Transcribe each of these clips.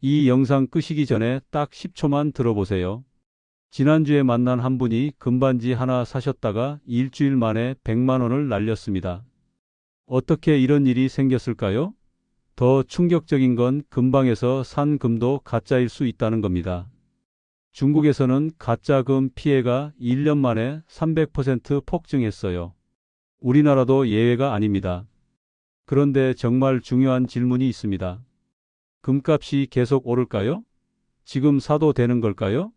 이 영상 끄시기 전에 딱 10초만 들어보세요. 지난주에 만난 한 분이 금반지 하나 사셨다가 일주일 만에 100만 원을 날렸습니다. 어떻게 이런 일이 생겼을까요? 더 충격적인 건 금방에서 산 금도 가짜일 수 있다는 겁니다. 중국에서는 가짜 금 피해가 1년 만에 300% 폭증했어요. 우리나라도 예외가 아닙니다. 그런데 정말 중요한 질문이 있습니다. 금값이 계속 오를까요? 지금 사도 되는 걸까요?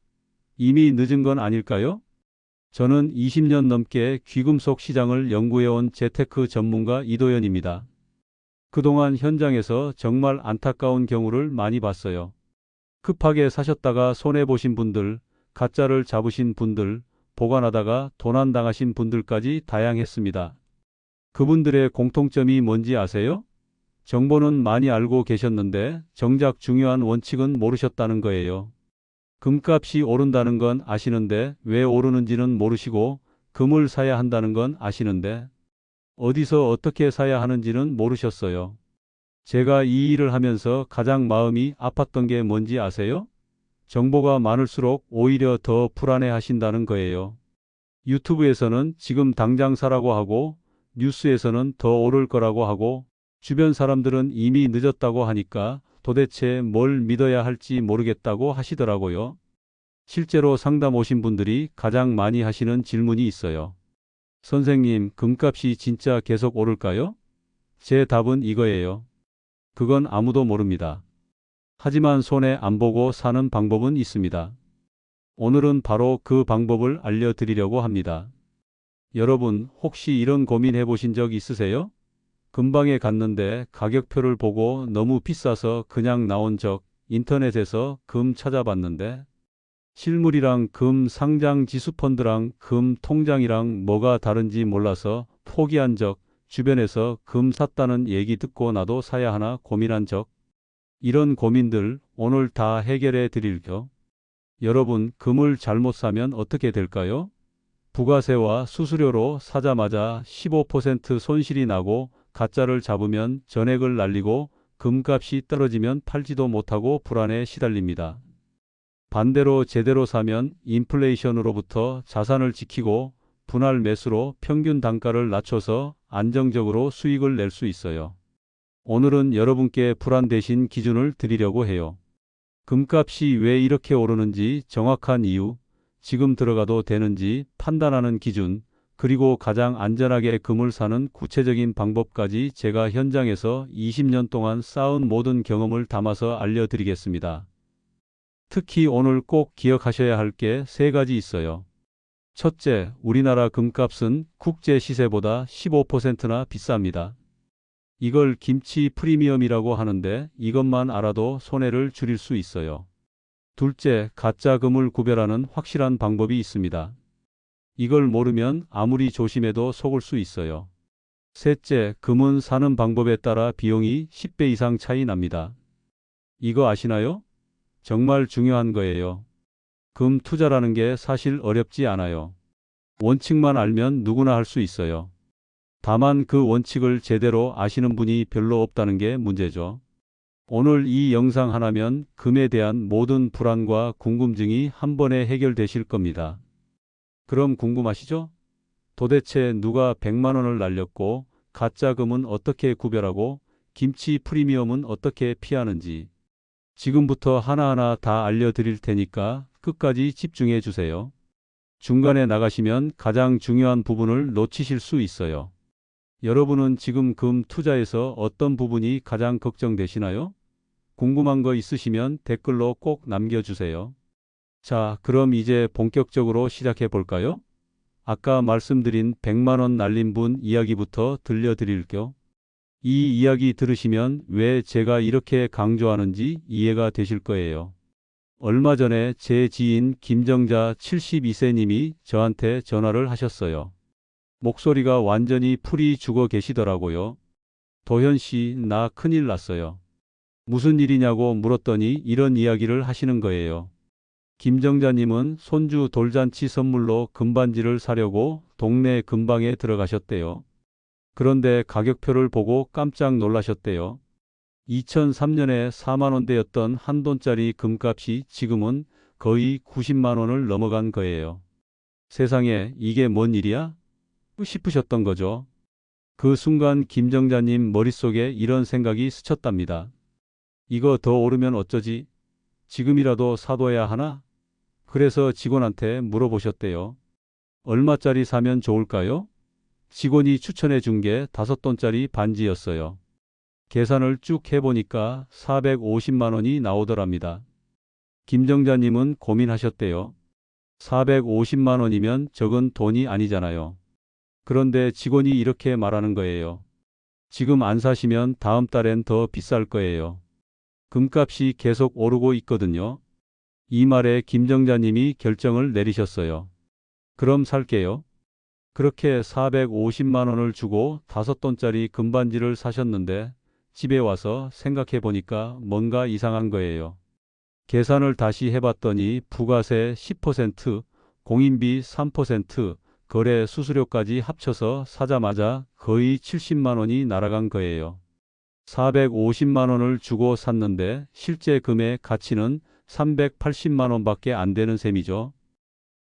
이미 늦은 건 아닐까요? 저는 20년 넘게 귀금속 시장을 연구해온 재테크 전문가 이도현입니다. 그동안 현장에서 정말 안타까운 경우를 많이 봤어요. 급하게 사셨다가 손해보신 분들, 가짜를 잡으신 분들, 보관하다가 도난당하신 분들까지 다양했습니다. 그분들의 공통점이 뭔지 아세요? 정보는 많이 알고 계셨는데 정작 중요한 원칙은 모르셨다는 거예요. 금값이 오른다는 건 아시는데 왜 오르는지는 모르시고, 금을 사야 한다는 건 아시는데 어디서 어떻게 사야 하는지는 모르셨어요. 제가 이 일을 하면서 가장 마음이 아팠던 게 뭔지 아세요? 정보가 많을수록 오히려 더 불안해 하신다는 거예요. 유튜브에서는 지금 당장 사라고 하고, 뉴스에서는 더 오를 거라고 하고, 주변 사람들은 이미 늦었다고 하니까 도대체 뭘 믿어야 할지 모르겠다고 하시더라고요. 실제로 상담 오신 분들이 가장 많이 하시는 질문이 있어요. 선생님, 금값이 진짜 계속 오를까요? 제 답은 이거예요. 그건 아무도 모릅니다. 하지만 손해 안 보고 사는 방법은 있습니다. 오늘은 바로 그 방법을 알려드리려고 합니다. 여러분, 혹시 이런 고민 해보신 적 있으세요? 금방에 갔는데 가격표를 보고 너무 비싸서 그냥 나온 적, 인터넷에서 금 찾아봤는데 실물이랑 금 상장 지수펀드랑 금 통장이랑 뭐가 다른지 몰라서 포기한 적, 주변에서 금 샀다는 얘기 듣고 나도 사야 하나 고민한 적, 이런 고민들 오늘 다 해결해 드릴게요. 여러분, 금을 잘못 사면 어떻게 될까요? 부가세와 수수료로 사자마자 15% 손실이 나고, 가짜를 잡으면 전액을 날리고, 금값이 떨어지면 팔지도 못하고 불안에 시달립니다. 반대로 제대로 사면 인플레이션으로부터 자산을 지키고 분할 매수로 평균 단가를 낮춰서 안정적으로 수익을 낼 수 있어요. 오늘은 여러분께 불안 대신 기준을 드리려고 해요. 금값이 왜 이렇게 오르는지 정확한 이유, 지금 들어가도 되는지 판단하는 기준, 그리고 가장 안전하게 금을 사는 구체적인 방법까지 제가 현장에서 20년 동안 쌓은 모든 경험을 담아서 알려드리겠습니다. 특히 오늘 꼭 기억하셔야 할 게 세 가지 있어요. 첫째, 우리나라 금값은 국제 시세보다 15%나 비쌉니다. 이걸 김치 프리미엄이라고 하는데 이것만 알아도 손해를 줄일 수 있어요. 둘째, 가짜 금을 구별하는 확실한 방법이 있습니다. 이걸 모르면 아무리 조심해도 속을 수 있어요. 셋째, 금은 사는 방법에 따라 비용이 10배 이상 차이 납니다. 이거 아시나요? 정말 중요한 거예요. 금 투자라는 게 사실 어렵지 않아요. 원칙만 알면 누구나 할 수 있어요. 다만 그 원칙을 제대로 아시는 분이 별로 없다는 게 문제죠. 오늘 이 영상 하나면 금에 대한 모든 불안과 궁금증이 한 번에 해결되실 겁니다. 그럼 궁금하시죠? 도대체 누가 100만 원을 날렸고, 가짜 금은 어떻게 구별하고, 김치 프리미엄은 어떻게 피하는지 지금부터 하나하나 다 알려드릴 테니까 끝까지 집중해 주세요. 중간에 나가시면 가장 중요한 부분을 놓치실 수 있어요. 여러분은 지금 금 투자에서 어떤 부분이 가장 걱정되시나요? 궁금한 거 있으시면 댓글로 꼭 남겨주세요. 자, 그럼 이제 본격적으로 시작해 볼까요? 아까 말씀드린 100만 원 날린 분 이야기부터 들려드릴게요. 이 이야기 들으시면 왜 제가 이렇게 강조하는지 이해가 되실 거예요. 얼마 전에 제 지인 김정자 72세님이 저한테 전화를 하셨어요. 목소리가 완전히 풀이 죽어 계시더라고요. 도현 씨, 나 큰일 났어요. 무슨 일이냐고 물었더니 이런 이야기를 하시는 거예요. 김정자님은 손주 돌잔치 선물로 금반지를 사려고 동네 금방에 들어가셨대요. 그런데 가격표를 보고 깜짝 놀라셨대요. 2003년에 4만 원대였던 한 돈짜리 금값이 지금은 거의 90만 원을 넘어간 거예요. 세상에 이게 뭔 일이야? 싶으셨던 거죠. 그 순간 김정자님 머릿속에 이런 생각이 스쳤답니다. 이거 더 오르면 어쩌지? 지금이라도 사둬야 하나? 그래서 직원한테 물어보셨대요. 얼마짜리 사면 좋을까요? 직원이 추천해 준 게 5돈짜리 반지였어요. 계산을 쭉 해보니까 450만 원이 나오더랍니다. 김정자님은 고민하셨대요. 450만 원이면 적은 돈이 아니잖아요. 그런데 직원이 이렇게 말하는 거예요. 지금 안 사시면 다음 달엔 더 비쌀 거예요. 금값이 계속 오르고 있거든요. 이 말에 김정자님이 결정을 내리셨어요. 그럼 살게요. 그렇게 450만 원을 주고 5돈짜리 금반지를 사셨는데 집에 와서 생각해 보니까 뭔가 이상한 거예요. 계산을 다시 해봤더니 부가세 10%, 공인비 3%, 거래 수수료까지 합쳐서 사자마자 거의 70만 원이 날아간 거예요. 450만 원을 주고 샀는데 실제 금의 가치는 380만 원밖에 안 되는 셈이죠.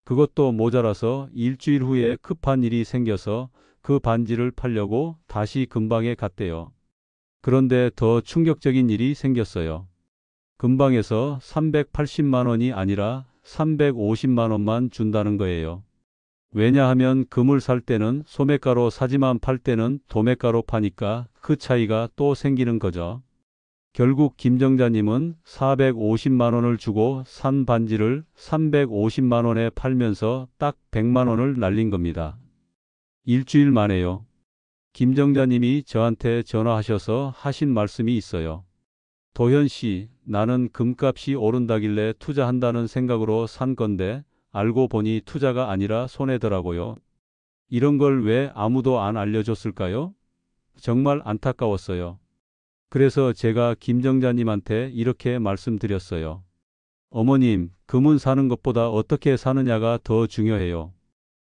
그것도 모자라서 일주일 후에 급한 일이 생겨서 그 반지를 팔려고 다시 금방에 갔대요. 그런데 더 충격적인 일이 생겼어요. 금방에서 380만 원이 아니라 350만 원만 준다는 거예요. 왜냐하면 금을 살 때는 소매가로 사지만 팔 때는 도매가로 파니까 그 차이가 또 생기는 거죠. 결국 김정자님은 450만 원을 주고 산 반지를 350만 원에 팔면서 딱 100만 원을 날린 겁니다. 일주일 만에요. 김정자님이 저한테 전화하셔서 하신 말씀이 있어요. 도현 씨, 나는 금값이 오른다길래 투자한다는 생각으로 산 건데 알고 보니 투자가 아니라 손해더라고요. 이런 걸 왜 아무도 안 알려줬을까요? 정말 안타까웠어요. 그래서 제가 김정자님한테 이렇게 말씀드렸어요. 어머님, 금은 사는 것보다 어떻게 사느냐가 더 중요해요.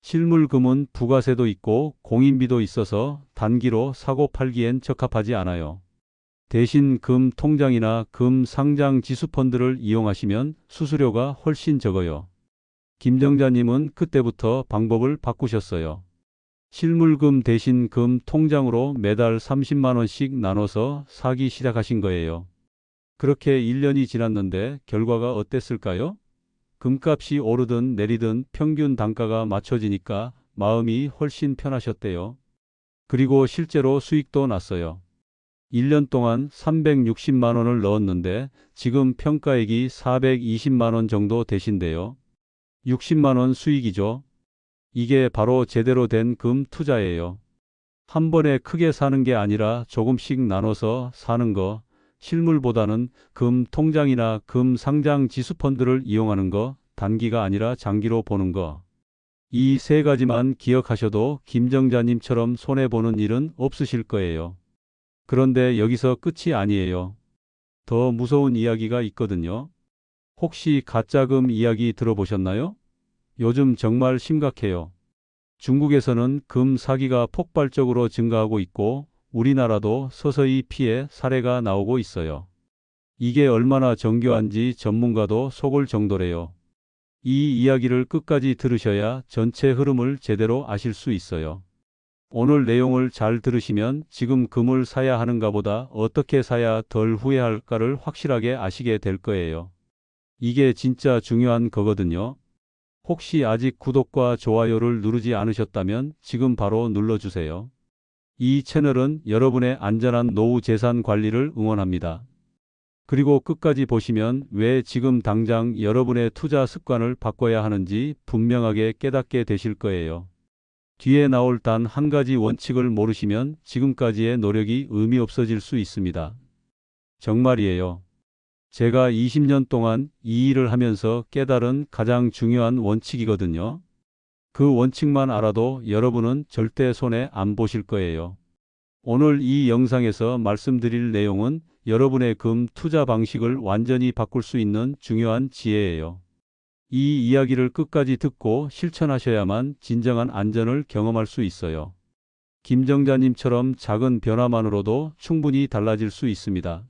실물 금은 부가세도 있고 공인비도 있어서 단기로 사고 팔기엔 적합하지 않아요. 대신 금 통장이나 금 상장 지수펀드를 이용하시면 수수료가 훨씬 적어요. 김정자님은 그때부터 방법을 바꾸셨어요. 실물금 대신 금 통장으로 매달 30만 원씩 나눠서 사기 시작하신 거예요. 그렇게 1년이 지났는데 결과가 어땠을까요? 금값이 오르든 내리든 평균 단가가 맞춰지니까 마음이 훨씬 편하셨대요. 그리고 실제로 수익도 났어요. 1년 동안 360만 원을 넣었는데 지금 평가액이 420만 원 정도 되신대요. 60만 원 수익이죠. 이게 바로 제대로 된 금 투자예요. 한 번에 크게 사는 게 아니라 조금씩 나눠서 사는 거, 실물보다는 금 통장이나 금 상장 지수펀드를 이용하는 거, 단기가 아니라 장기로 보는 거. 이 세 가지만 기억하셔도 김정자님처럼 손해보는 일은 없으실 거예요. 그런데 여기서 끝이 아니에요. 더 무서운 이야기가 있거든요. 혹시 가짜금 이야기 들어보셨나요? 요즘 정말 심각해요. 중국에서는 금 사기가 폭발적으로 증가하고 있고 우리나라도 서서히 피해 사례가 나오고 있어요. 이게 얼마나 정교한지 전문가도 속을 정도래요. 이 이야기를 끝까지 들으셔야 전체 흐름을 제대로 아실 수 있어요. 오늘 내용을 잘 들으시면 지금 금을 사야 하는가 보다 어떻게 사야 덜 후회할까를 확실하게 아시게 될 거예요. 이게 진짜 중요한 거거든요. 혹시 아직 구독과 좋아요를 누르지 않으셨다면 지금 바로 눌러주세요. 이 채널은 여러분의 안전한 노후 재산 관리를 응원합니다. 그리고 끝까지 보시면 왜 지금 당장 여러분의 투자 습관을 바꿔야 하는지 분명하게 깨닫게 되실 거예요. 뒤에 나올 단 한 가지 원칙을 모르시면 지금까지의 노력이 의미 없어질 수 있습니다. 정말이에요. 제가 20년 동안 이 일을 하면서 깨달은 가장 중요한 원칙이거든요. 그 원칙만 알아도 여러분은 절대 손해 안 보실 거예요. 오늘 이 영상에서 말씀드릴 내용은 여러분의 금 투자 방식을 완전히 바꿀 수 있는 중요한 지혜예요. 이 이야기를 끝까지 듣고 실천하셔야만 진정한 안전을 경험할 수 있어요. 김정자님처럼 작은 변화만으로도 충분히 달라질 수 있습니다.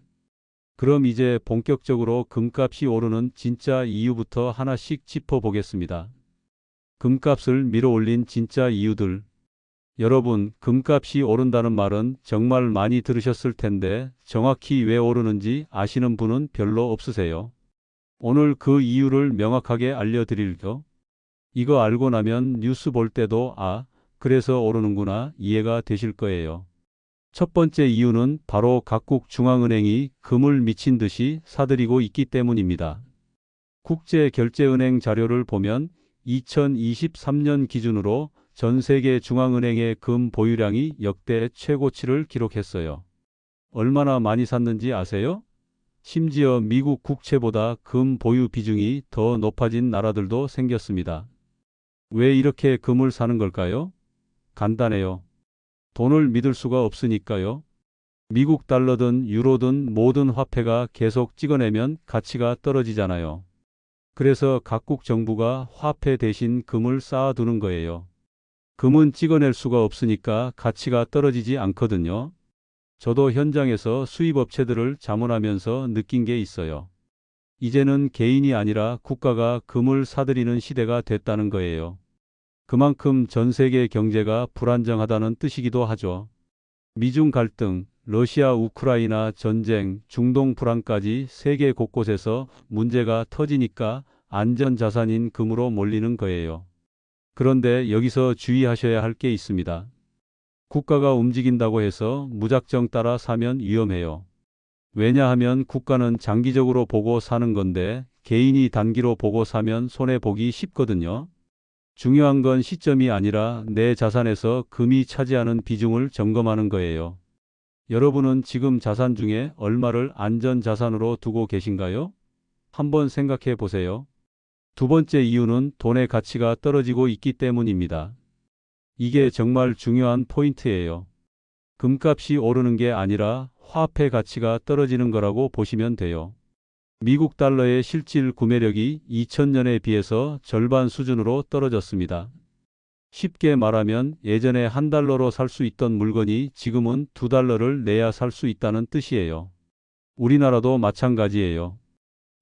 그럼 이제 본격적으로 금값이 오르는 진짜 이유부터 하나씩 짚어보겠습니다. 금값을 밀어올린 진짜 이유들. 여러분, 금값이 오른다는 말은 정말 많이 들으셨을 텐데 정확히 왜 오르는지 아시는 분은 별로 없으세요. 오늘 그 이유를 명확하게 알려드릴게요. 이거 알고 나면 뉴스 볼 때도 그래서 오르는구나 이해가 되실 거예요. 첫 번째 이유는 바로 각국 중앙은행이 금을 미친 듯이 사들이고 있기 때문입니다. 국제결제은행 자료를 보면 2023년 기준으로 전 세계 중앙은행의 금 보유량이 역대 최고치를 기록했어요. 얼마나 많이 샀는지 아세요? 심지어 미국 국채보다 금 보유 비중이 더 높아진 나라들도 생겼습니다. 왜 이렇게 금을 사는 걸까요? 간단해요. 돈을 믿을 수가 없으니까요. 미국 달러든 유로든 모든 화폐가 계속 찍어내면 가치가 떨어지잖아요. 그래서 각국 정부가 화폐 대신 금을 쌓아두는 거예요. 금은 찍어낼 수가 없으니까 가치가 떨어지지 않거든요. 저도 현장에서 수입업체들을 자문하면서 느낀 게 있어요. 이제는 개인이 아니라 국가가 금을 사들이는 시대가 됐다는 거예요. 그만큼 전 세계 경제가 불안정하다는 뜻이기도 하죠. 미중 갈등, 러시아 우크라이나 전쟁, 중동 불안까지 세계 곳곳에서 문제가 터지니까 안전자산인 금으로 몰리는 거예요. 그런데 여기서 주의하셔야 할 게 있습니다. 국가가 움직인다고 해서 무작정 따라 사면 위험해요. 왜냐하면 국가는 장기적으로 보고 사는 건데 개인이 단기로 보고 사면 손해보기 쉽거든요. 중요한 건 시점이 아니라 내 자산에서 금이 차지하는 비중을 점검하는 거예요. 여러분은 지금 자산 중에 얼마를 안전자산으로 두고 계신가요? 한번 생각해 보세요. 두 번째 이유는 돈의 가치가 떨어지고 있기 때문입니다. 이게 정말 중요한 포인트예요. 금값이 오르는 게 아니라 화폐 가치가 떨어지는 거라고 보시면 돼요. 미국 달러의 실질 구매력이 2000년에 비해서 절반 수준으로 떨어졌습니다. 쉽게 말하면 예전에 $1로 살 수 있던 물건이 지금은 $2를 내야 살 수 있다는 뜻이에요. 우리나라도 마찬가지예요.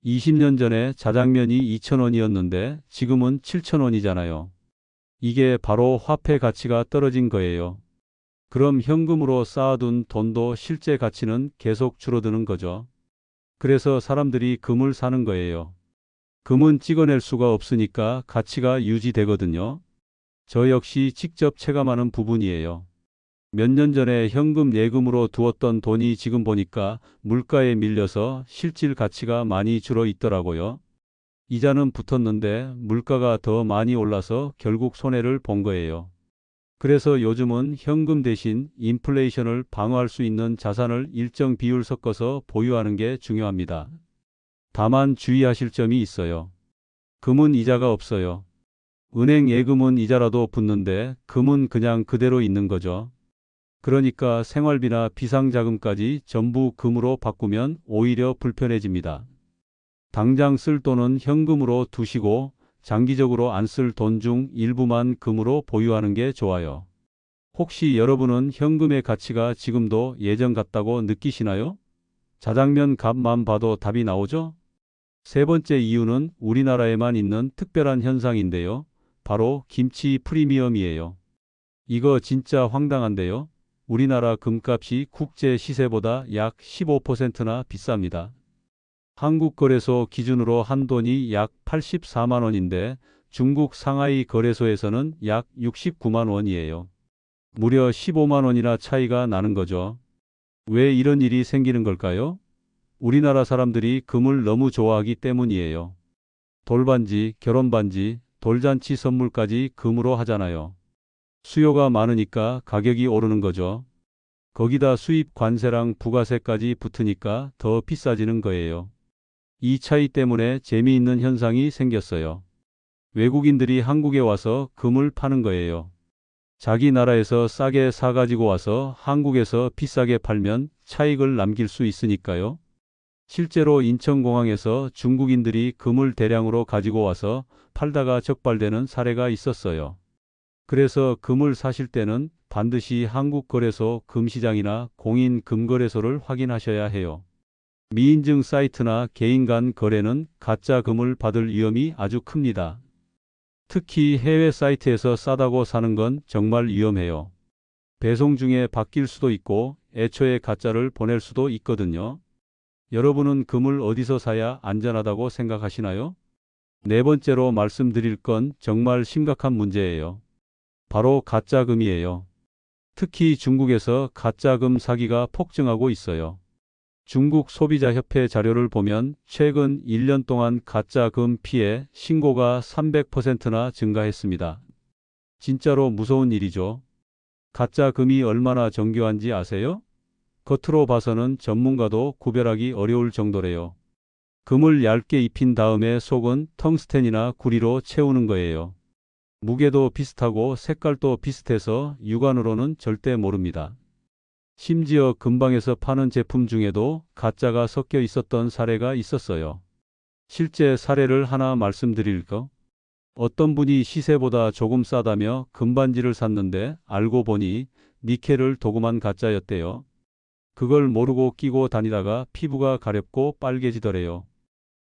20년 전에 자장면이 2,000원이었는데 지금은 7,000원이잖아요. 이게 바로 화폐 가치가 떨어진 거예요. 그럼 현금으로 쌓아둔 돈도 실제 가치는 계속 줄어드는 거죠. 그래서 사람들이 금을 사는 거예요. 금은 찍어낼 수가 없으니까 가치가 유지되거든요. 저 역시 직접 체감하는 부분이에요. 몇 년 전에 현금 예금으로 두었던 돈이 지금 보니까 물가에 밀려서 실질 가치가 많이 줄어 있더라고요. 이자는 붙었는데 물가가 더 많이 올라서 결국 손해를 본 거예요. 그래서 요즘은 현금 대신 인플레이션을 방어할 수 있는 자산을 일정 비율 섞어서 보유하는 게 중요합니다. 다만 주의하실 점이 있어요. 금은 이자가 없어요. 은행 예금은 이자라도 붙는데 금은 그냥 그대로 있는 거죠. 그러니까 생활비나 비상자금까지 전부 금으로 바꾸면 오히려 불편해집니다. 당장 쓸 돈은 현금으로 두시고 장기적으로 안 쓸 돈 중 일부만 금으로 보유하는 게 좋아요. 혹시 여러분은 현금의 가치가 지금도 예전 같다고 느끼시나요? 자장면 값만 봐도 답이 나오죠? 세 번째 이유는 우리나라에만 있는 특별한 현상인데요. 바로 김치 프리미엄이에요. 이거 진짜 황당한데요. 우리나라 금값이 국제 시세보다 약 15%나 비쌉니다. 한국 거래소 기준으로 한 돈이 약 84만 원인데 중국 상하이 거래소에서는 약 69만 원이에요. 무려 15만 원이나 차이가 나는 거죠. 왜 이런 일이 생기는 걸까요? 우리나라 사람들이 금을 너무 좋아하기 때문이에요. 돌반지, 결혼반지, 돌잔치 선물까지 금으로 하잖아요. 수요가 많으니까 가격이 오르는 거죠. 거기다 수입 관세랑 부가세까지 붙으니까 더 비싸지는 거예요. 이 차이 때문에 재미있는 현상이 생겼어요. 외국인들이 한국에 와서 금을 파는 거예요. 자기 나라에서 싸게 사가지고 와서 한국에서 비싸게 팔면 차익을 남길 수 있으니까요. 실제로 인천공항에서 중국인들이 금을 대량으로 가지고 와서 팔다가 적발되는 사례가 있었어요. 그래서 금을 사실 때는 반드시 한국거래소 금시장이나 공인금거래소를 확인하셔야 해요. 미인증 사이트나 개인 간 거래는 가짜 금을 받을 위험이 아주 큽니다. 특히 해외 사이트에서 싸다고 사는 건 정말 위험해요. 배송 중에 바뀔 수도 있고 애초에 가짜를 보낼 수도 있거든요. 여러분은 금을 어디서 사야 안전하다고 생각하시나요? 네 번째로 말씀드릴 건 정말 심각한 문제예요. 바로 가짜금이에요. 특히 중국에서 가짜금 사기가 폭증하고 있어요. 중국 소비자협회 자료를 보면 최근 1년 동안 가짜금 피해 신고가 300%나 증가했습니다. 진짜로 무서운 일이죠. 가짜금이 얼마나 정교한지 아세요? 겉으로 봐서는 전문가도 구별하기 어려울 정도래요. 금을 얇게 입힌 다음에 속은 텅스텐이나 구리로 채우는 거예요. 무게도 비슷하고 색깔도 비슷해서 육안으로는 절대 모릅니다. 심지어 금방에서 파는 제품 중에도 가짜가 섞여 있었던 사례가 있었어요. 실제 사례를 하나 말씀드릴까? 어떤 분이 시세보다 조금 싸다며 금반지를 샀는데 알고 보니 니켈을 도금한 가짜였대요. 그걸 모르고 끼고 다니다가 피부가 가렵고 빨개지더래요.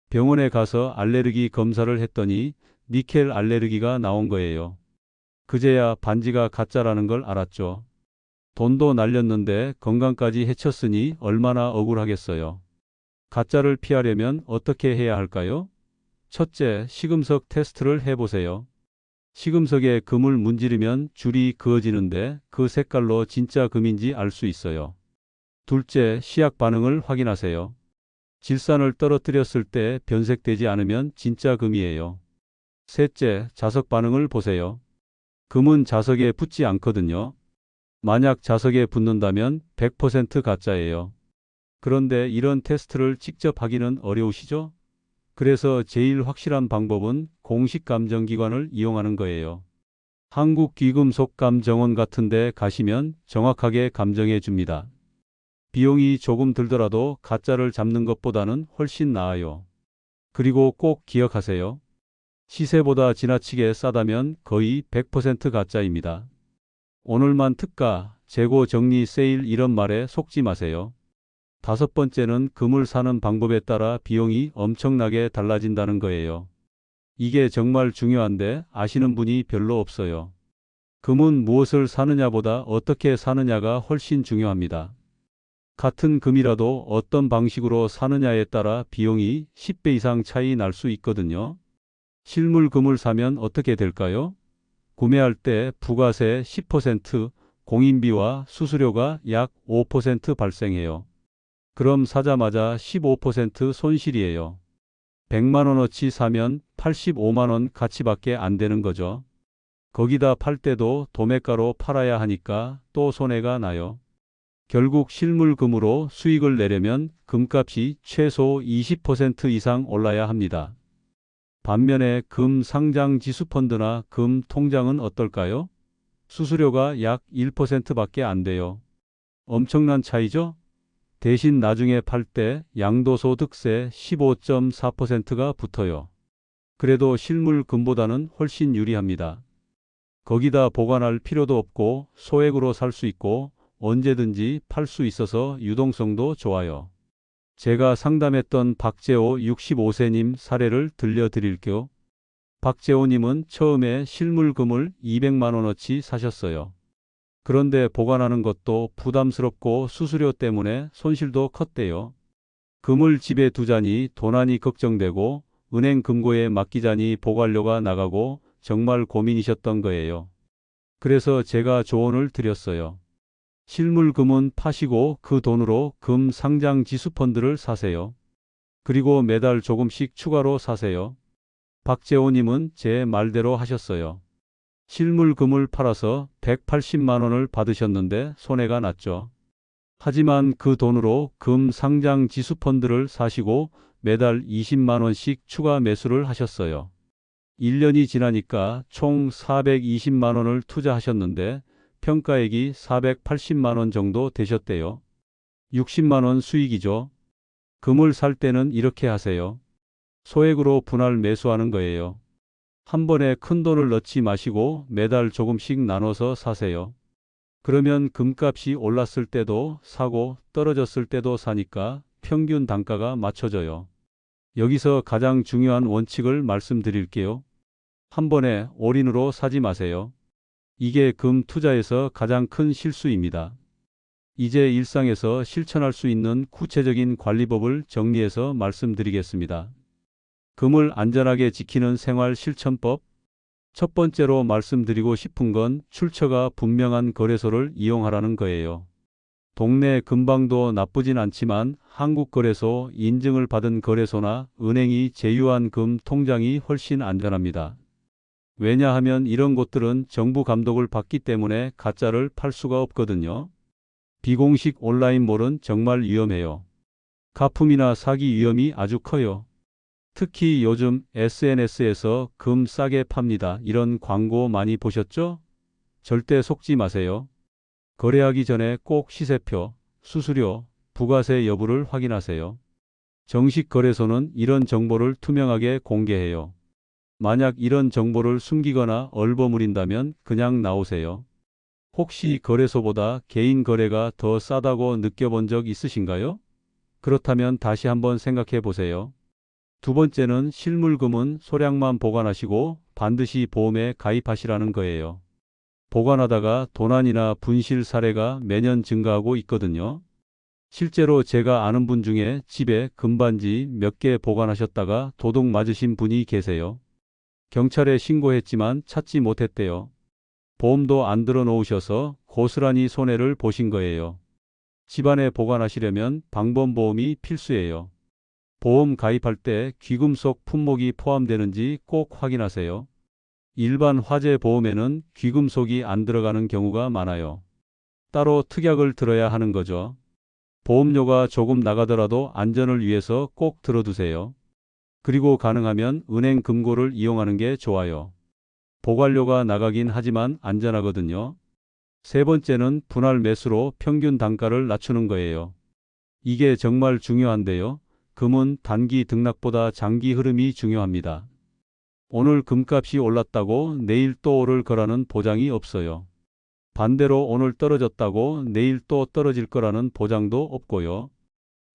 병원에 가서 알레르기 검사를 했더니 니켈 알레르기가 나온 거예요. 그제야 반지가 가짜라는 걸 알았죠. 돈도 날렸는데 건강까지 해쳤으니 얼마나 억울하겠어요. 가짜를 피하려면 어떻게 해야 할까요? 첫째, 시금석 테스트를 해보세요. 시금석에 금을 문지르면 줄이 그어지는데 그 색깔로 진짜 금인지 알 수 있어요. 둘째, 시약 반응을 확인하세요. 질산을 떨어뜨렸을 때 변색되지 않으면 진짜 금이에요. 셋째, 자석 반응을 보세요. 금은 자석에 붙지 않거든요. 만약 자석에 붙는다면 100% 가짜예요. 그런데 이런 테스트를 직접 하기는 어려우시죠? 그래서 제일 확실한 방법은 공식 감정기관을 이용하는 거예요. 한국귀금속감정원 같은 데 가시면 정확하게 감정해 줍니다. 비용이 조금 들더라도 가짜를 잡는 것보다는 훨씬 나아요. 그리고 꼭 기억하세요. 시세보다 지나치게 싸다면 거의 100% 가짜입니다. 오늘만 특가, 재고 정리 세일 이런 말에 속지 마세요. 다섯 번째는 금을 사는 방법에 따라 비용이 엄청나게 달라진다는 거예요. 이게 정말 중요한데 아시는 분이 별로 없어요. 금은 무엇을 사느냐보다 어떻게 사느냐가 훨씬 중요합니다. 같은 금이라도 어떤 방식으로 사느냐에 따라 비용이 10배 이상 차이 날 수 있거든요. 실물 금을 사면 어떻게 될까요? 구매할 때 부가세 10%, 공인비와 수수료가 약 5% 발생해요. 그럼 사자마자 15% 손실이에요. 100만 원어치 사면 85만 원 가치밖에 안 되는 거죠. 거기다 팔 때도 도매가로 팔아야 하니까 또 손해가 나요. 결국 실물금으로 수익을 내려면 금값이 최소 20% 이상 올라야 합니다. 반면에 금 상장 지수펀드나 금 통장은 어떨까요? 수수료가 약 1%밖에 안 돼요. 엄청난 차이죠? 대신 나중에 팔 때 양도소득세 15.4%가 붙어요. 그래도 실물금보다는 훨씬 유리합니다. 거기다 보관할 필요도 없고 소액으로 살 수 있고 언제든지 팔 수 있어서 유동성도 좋아요. 제가 상담했던 박재호 65세님 사례를 들려드릴게요. 박재호님은 처음에 실물금을 200만 원어치 사셨어요. 그런데 보관하는 것도 부담스럽고 수수료 때문에 손실도 컸대요. 금을 집에 두자니 도난이 걱정되고 은행 금고에 맡기자니 보관료가 나가고 정말 고민이셨던 거예요. 그래서 제가 조언을 드렸어요. 실물금은 파시고 그 돈으로 금 상장 지수펀드를 사세요. 그리고 매달 조금씩 추가로 사세요. 박재호님은 제 말대로 하셨어요. 실물금을 팔아서 180만 원을 받으셨는데 손해가 났죠. 하지만 그 돈으로 금 상장 지수펀드를 사시고 매달 20만 원씩 추가 매수를 하셨어요. 1년이 지나니까 총 420만 원을 투자하셨는데 평가액이 480만 원 정도 되셨대요. 60만 원 수익이죠. 금을 살 때는 이렇게 하세요. 소액으로 분할 매수하는 거예요. 한 번에 큰 돈을 넣지 마시고 매달 조금씩 나눠서 사세요. 그러면 금값이 올랐을 때도 사고 떨어졌을 때도 사니까 평균 단가가 맞춰져요. 여기서 가장 중요한 원칙을 말씀드릴게요. 한 번에 올인으로 사지 마세요. 이게 금 투자에서 가장 큰 실수입니다. 이제 일상에서 실천할 수 있는 구체적인 관리법을 정리해서 말씀드리겠습니다. 금을 안전하게 지키는 생활 실천법. 첫 번째로 말씀드리고 싶은 건 출처가 분명한 거래소를 이용하라는 거예요. 동네 금방도 나쁘진 않지만 한국거래소 인증을 받은 거래소나 은행이 제휴한 금 통장이 훨씬 안전합니다. 왜냐하면 이런 곳들은 정부 감독을 받기 때문에 가짜를 팔 수가 없거든요. 비공식 온라인몰은 정말 위험해요. 가품이나 사기 위험이 아주 커요. 특히 요즘 SNS에서 금 싸게 팝니다. 이런 광고 많이 보셨죠? 절대 속지 마세요. 거래하기 전에 꼭 시세표, 수수료, 부가세 여부를 확인하세요. 정식 거래소는 이런 정보를 투명하게 공개해요. 만약 이런 정보를 숨기거나 얼버무린다면 그냥 나오세요. 혹시 거래소보다 개인 거래가 더 싸다고 느껴본 적 있으신가요? 그렇다면 다시 한번 생각해 보세요. 두 번째는 실물금은 소량만 보관하시고 반드시 보험에 가입하시라는 거예요. 보관하다가 도난이나 분실 사례가 매년 증가하고 있거든요. 실제로 제가 아는 분 중에 집에 금반지 몇 개 보관하셨다가 도둑 맞으신 분이 계세요. 경찰에 신고했지만 찾지 못했대요. 보험도 안 들어 놓으셔서 고스란히 손해를 보신 거예요. 집안에 보관하시려면 방범보험이 필수예요. 보험 가입할 때 귀금속 품목이 포함되는지 꼭 확인하세요. 일반 화재 보험에는 귀금속이 안 들어가는 경우가 많아요. 따로 특약을 들어야 하는 거죠. 보험료가 조금 나가더라도 안전을 위해서 꼭 들어두세요. 그리고 가능하면 은행 금고를 이용하는 게 좋아요. 보관료가 나가긴 하지만 안전하거든요. 세 번째는 분할 매수로 평균 단가를 낮추는 거예요. 이게 정말 중요한데요. 금은 단기 등락보다 장기 흐름이 중요합니다. 오늘 금값이 올랐다고 내일 또 오를 거라는 보장이 없어요. 반대로 오늘 떨어졌다고 내일 또 떨어질 거라는 보장도 없고요.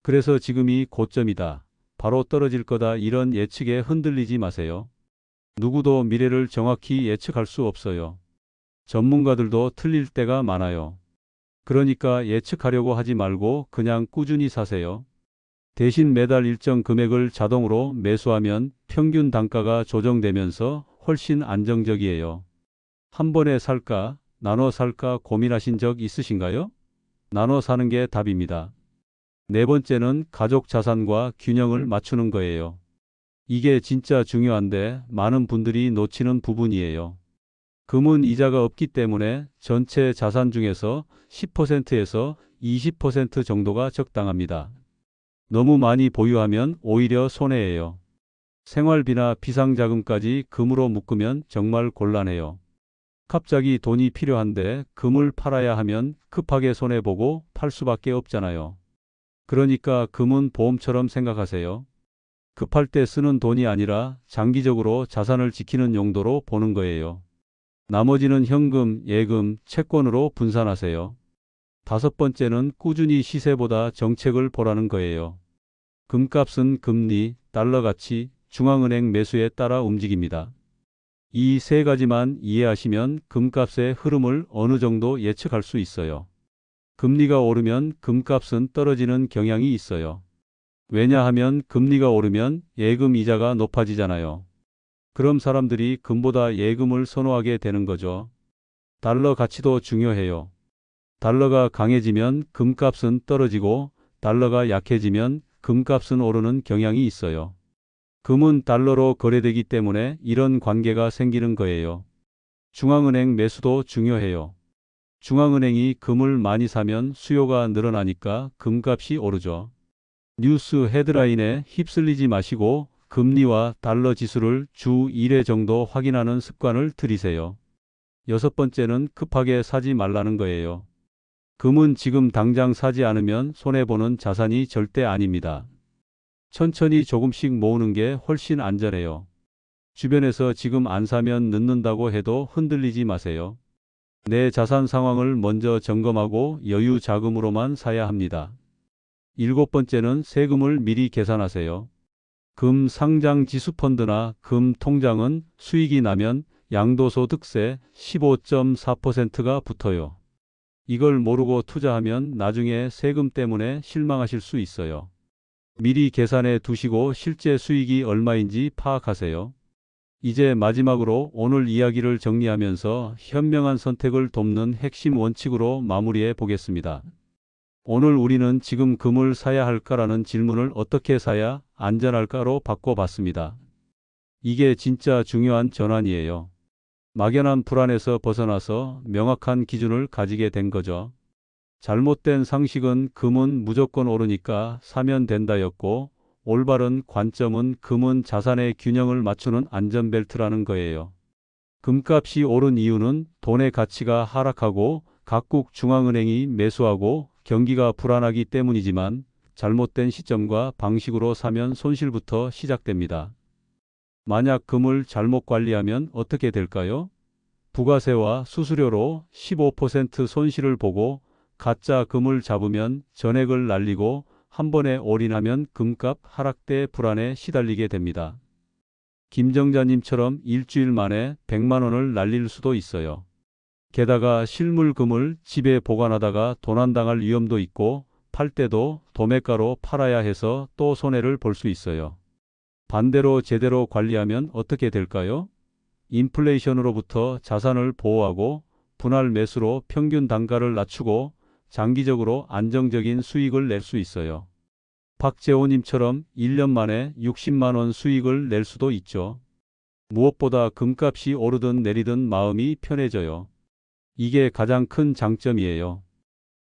그래서 지금이 고점이다, 바로 떨어질 거다, 이런 예측에 흔들리지 마세요. 누구도 미래를 정확히 예측할 수 없어요. 전문가들도 틀릴 때가 많아요. 그러니까 예측하려고 하지 말고 그냥 꾸준히 사세요. 대신 매달 일정 금액을 자동으로 매수하면 평균 단가가 조정되면서 훨씬 안정적이에요. 한 번에 살까, 나눠 살까 고민하신 적 있으신가요? 나눠 사는 게 답입니다. 네 번째는 가족 자산과 균형을 맞추는 거예요. 이게 진짜 중요한데 많은 분들이 놓치는 부분이에요. 금은 이자가 없기 때문에 전체 자산 중에서 10%에서 20% 정도가 적당합니다. 너무 많이 보유하면 오히려 손해예요. 생활비나 비상자금까지 금으로 묶으면 정말 곤란해요. 갑자기 돈이 필요한데 금을 팔아야 하면 급하게 손해보고 팔 수밖에 없잖아요. 그러니까 금은 보험처럼 생각하세요. 급할 때 쓰는 돈이 아니라 장기적으로 자산을 지키는 용도로 보는 거예요. 나머지는 현금, 예금, 채권으로 분산하세요. 다섯 번째는 꾸준히 시세보다 정책을 보라는 거예요. 금값은 금리, 달러 가치, 중앙은행 매수에 따라 움직입니다. 이 세 가지만 이해하시면 금값의 흐름을 어느 정도 예측할 수 있어요. 금리가 오르면 금값은 떨어지는 경향이 있어요. 왜냐하면 금리가 오르면 예금 이자가 높아지잖아요. 그럼 사람들이 금보다 예금을 선호하게 되는 거죠. 달러 가치도 중요해요. 달러가 강해지면 금값은 떨어지고 달러가 약해지면 금값은 오르는 경향이 있어요. 금은 달러로 거래되기 때문에 이런 관계가 생기는 거예요. 중앙은행 매수도 중요해요. 중앙은행이 금을 많이 사면 수요가 늘어나니까 금값이 오르죠. 뉴스 헤드라인에 휩쓸리지 마시고 금리와 달러 지수를 주 1회 정도 확인하는 습관을 들이세요. 여섯 번째는 급하게 사지 말라는 거예요. 금은 지금 당장 사지 않으면 손해보는 자산이 절대 아닙니다. 천천히 조금씩 모으는 게 훨씬 안전해요. 주변에서 지금 안 사면 늦는다고 해도 흔들리지 마세요. 내 자산 상황을 먼저 점검하고 여유 자금으로만 사야 합니다. 7번째는 세금을 미리 계산하세요. 금 상장 지수 펀드나 금 통장은 수익이 나면 양도소득세 15.4%가 붙어요. 이걸 모르고 투자하면 나중에 세금 때문에 실망하실 수 있어요. 미리 계산해 두시고 실제 수익이 얼마인지 파악하세요. 이제 마지막으로 오늘 이야기를 정리하면서 현명한 선택을 돕는 핵심 원칙으로 마무리해 보겠습니다. 오늘 우리는 지금 금을 사야 할까라는 질문을 어떻게 사야 안전할까로 바꿔봤습니다. 이게 진짜 중요한 전환이에요. 막연한 불안에서 벗어나서 명확한 기준을 가지게 된 거죠. 잘못된 상식은 금은 무조건 오르니까 사면 된다였고, 올바른 관점은 금은 자산의 균형을 맞추는 안전벨트라는 거예요. 금값이 오른 이유는 돈의 가치가 하락하고 각국 중앙은행이 매수하고 경기가 불안하기 때문이지만 잘못된 시점과 방식으로 사면 손실부터 시작됩니다. 만약 금을 잘못 관리하면 어떻게 될까요? 부가세와 수수료로 15% 손실을 보고 가짜 금을 잡으면 전액을 날리고 한 번에 올인하면 금값 하락대 불안에 시달리게 됩니다. 김정자님처럼 일주일 만에 100만 원을 날릴 수도 있어요. 게다가 실물금을 집에 보관하다가 도난당할 위험도 있고 팔 때도 도매가로 팔아야 해서 또 손해를 볼 수 있어요. 반대로 제대로 관리하면 어떻게 될까요? 인플레이션으로부터 자산을 보호하고 분할 매수로 평균 단가를 낮추고 장기적으로 안정적인 수익을 낼 수 있어요. 박재호님처럼 1년 만에 60만 원 수익을 낼 수도 있죠. 무엇보다 금값이 오르든 내리든 마음이 편해져요. 이게 가장 큰 장점이에요.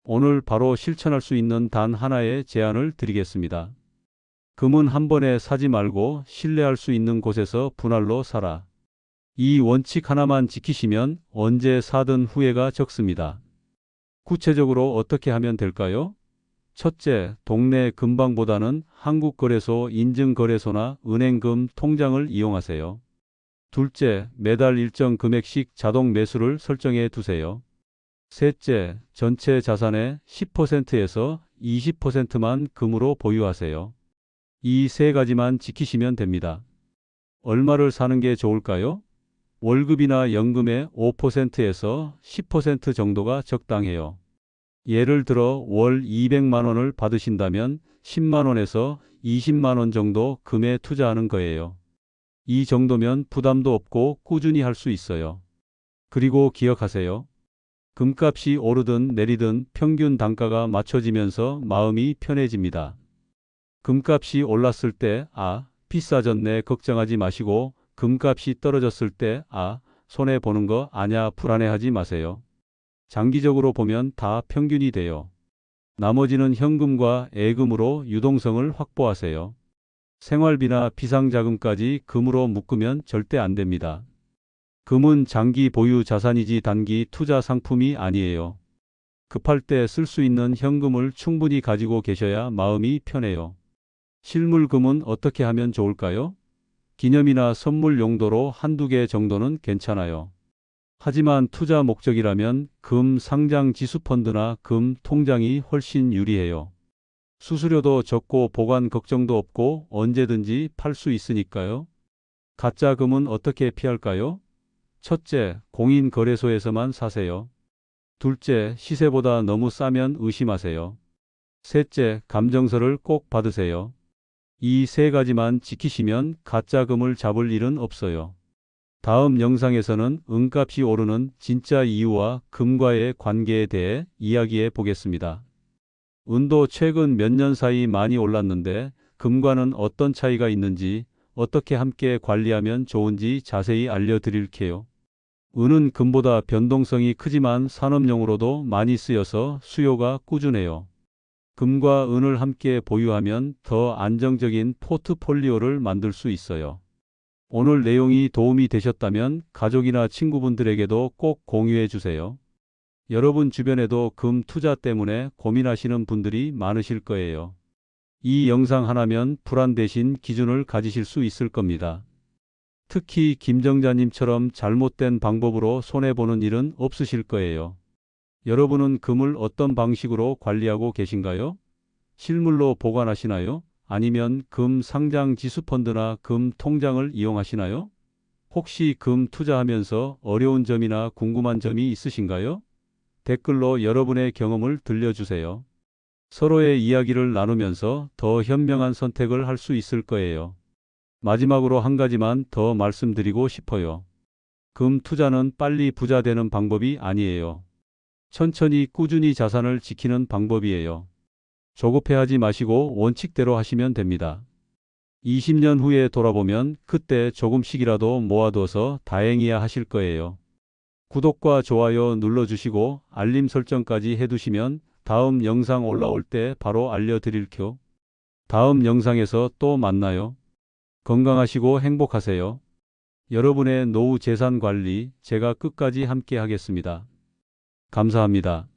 오늘 바로 실천할 수 있는 단 하나의 제안을 드리겠습니다. 금은 한 번에 사지 말고 신뢰할 수 있는 곳에서 분할로 사라. 이 원칙 하나만 지키시면 언제 사든 후회가 적습니다. 구체적으로 어떻게 하면 될까요? 첫째, 동네 금방보다는 한국거래소 인증거래소나 은행금 통장을 이용하세요. 둘째, 매달 일정 금액씩 자동 매수를 설정해 두세요. 셋째, 전체 자산의 10%에서 20%만 금으로 보유하세요. 이 세 가지만 지키시면 됩니다. 얼마를 사는 게 좋을까요? 월급이나 연금의 5%에서 10% 정도가 적당해요. 예를 들어 월 200만 원을 받으신다면 10만 원에서 20만 원 정도 금에 투자하는 거예요. 이 정도면 부담도 없고 꾸준히 할 수 있어요. 그리고 기억하세요. 금값이 오르든 내리든 평균 단가가 맞춰지면서 마음이 편해집니다. 금값이 올랐을 때 비싸졌네 걱정하지 마시고 금값이 떨어졌을 때 손해보는 거 아냐 불안해하지 마세요. 장기적으로 보면 다 평균이 돼요. 나머지는 현금과 예금으로 유동성을 확보하세요. 생활비나 비상자금까지 금으로 묶으면 절대 안 됩니다. 금은 장기 보유 자산이지 단기 투자 상품이 아니에요. 급할 때 쓸 수 있는 현금을 충분히 가지고 계셔야 마음이 편해요. 실물금은 어떻게 하면 좋을까요? 기념이나 선물 용도로 한두 개 정도는 괜찮아요. 하지만 투자 목적이라면 금 상장 지수펀드나 금 통장이 훨씬 유리해요. 수수료도 적고 보관 걱정도 없고 언제든지 팔 수 있으니까요. 가짜 금은 어떻게 피할까요? 첫째, 공인거래소에서만 사세요. 둘째, 시세보다 너무 싸면 의심하세요. 셋째, 감정서를 꼭 받으세요. 이 세 가지만 지키시면 가짜 금을 잡을 일은 없어요. 다음 영상에서는 은값이 오르는 진짜 이유와 금과의 관계에 대해 이야기해 보겠습니다. 은도 최근 몇 년 사이 많이 올랐는데 금과는 어떤 차이가 있는지, 어떻게 함께 관리하면 좋은지 자세히 알려드릴게요. 은은 금보다 변동성이 크지만 산업용으로도 많이 쓰여서 수요가 꾸준해요. 금과 은을 함께 보유하면 더 안정적인 포트폴리오를 만들 수 있어요. 오늘 내용이 도움이 되셨다면 가족이나 친구분들에게도 꼭 공유해 주세요. 여러분 주변에도 금 투자 때문에 고민하시는 분들이 많으실 거예요. 이 영상 하나면 불안 대신 기준을 가지실 수 있을 겁니다. 특히 김정자님처럼 잘못된 방법으로 손해보는 일은 없으실 거예요. 여러분은 금을 어떤 방식으로 관리하고 계신가요? 실물로 보관하시나요? 아니면 금 상장 지수펀드나 금 통장을 이용하시나요? 혹시 금 투자하면서 어려운 점이나 궁금한 점이 있으신가요? 댓글로 여러분의 경험을 들려주세요. 서로의 이야기를 나누면서 더 현명한 선택을 할 수 있을 거예요. 마지막으로 한 가지만 더 말씀드리고 싶어요. 금 투자는 빨리 부자 되는 방법이 아니에요. 천천히 꾸준히 자산을 지키는 방법이에요. 조급해하지 마시고 원칙대로 하시면 됩니다. 20년 후에 돌아보면 그때 조금씩이라도 모아둬서 다행이야 하실 거예요. 구독과 좋아요 눌러주시고 알림 설정까지 해두시면 다음 영상 올라올 때 바로 알려드릴게요. 다음 영상에서 또 만나요. 건강하시고 행복하세요. 여러분의 노후 재산 관리 제가 끝까지 함께 하겠습니다. 감사합니다.